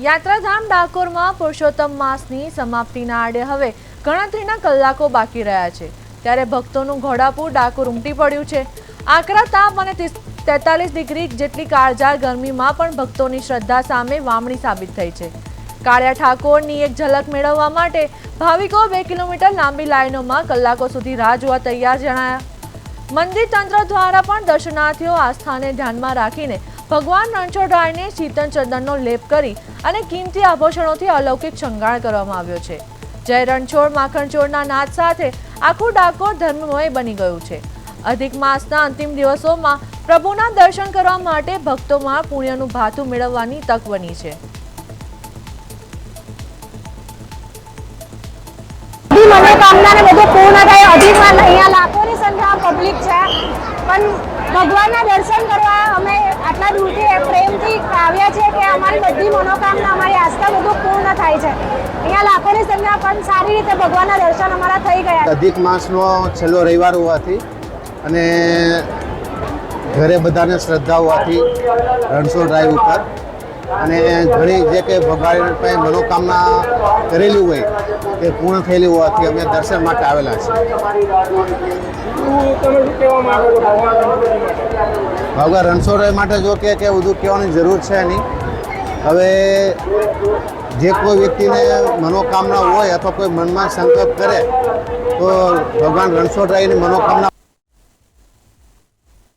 યાત્રાધામ ડાકોરમાં પુરુષોત્તમ માસની સમાપ્તિના આડે હવે ગણતરીના કલાકો બાકી રહ્યા છે ત્યારે ભક્તોનું ઘોડાપુર ડાકોર ઉમટી પડ્યું છે। આકરા તાપ અને 43 ડિગ્રી જેટલી કાળઝાળ ગરમીમાં પણ ભક્તોની શ્રદ્ધા સામે વામણી સાબિત થઈ છે। કાળિયા ઠાકોરની એક ઝલક મેળવવા માટે ભાવિકો 2 કિલોમીટર લાંબી લાઈનોમાં કલાકો સુધી રાહ જોવા તૈયાર જણાયા। મંદિર તંત્ર દ્વારા પણ દર્શનાર્થીઓ આસ્થાને ધ્યાનમાં રાખીને ભગવાન રણછોડરાયને શીતળ ચંદનનો લેપ કરી અને કિંમતી આભૂષણોથી અલૌકિક શણગાર કરવામાં આવ્યો છે। જય રણછોડ માખણચોરના નાદ સાથે આખું ડાકોર ધર્મમય બની ગયું છે। અધિક માસના અંતિમ દિવસોમાં પ્રભુના દર્શન કરવા માટે ભક્તોમાં પુણ્યનું ભાથું મેળવવાની તક બની છે। मनोकामना ने બધું પૂર્ણ થાય। અધિકમાં અહીંયા લાખોની સંખ્યામાં પબ્લિક છે પણ ભગવાનના દર્શન કરવા અમે આટલા દૂરથી પ્રેમથી આવ્યા છે કે અમારી બધી મનોકામના અમારી આસ્થા બધું પૂર્ણ થાય છે। અહીંયા લાખોની સંખ્યા પણ સારી રીતે ભગવાનના દર્શન અમારા થઈ ગયા। અધિક માસનો છેલ્લો રવિવાર હોવાથી અને ઘરે બધાને શ્રદ્ધા હોવાથી રણછોડરાય ઉપર અને ઘણી જે કે ભગવાન પાસે મનોકામના કરેલી હોય તે પૂર્ણ થયેલી હોવાથી અમે દર્શન માટે આવેલા છીએ। ભગવાન રણછોડરાય માટે જો કે બધું કહેવાની જરૂર છે નહીં। હવે જે કોઈ વ્યક્તિને મનોકામના હોય અથવા કોઈ મનમાં સંકલ્પ કરે તો ભગવાન રણછોડરાયની મનોકામના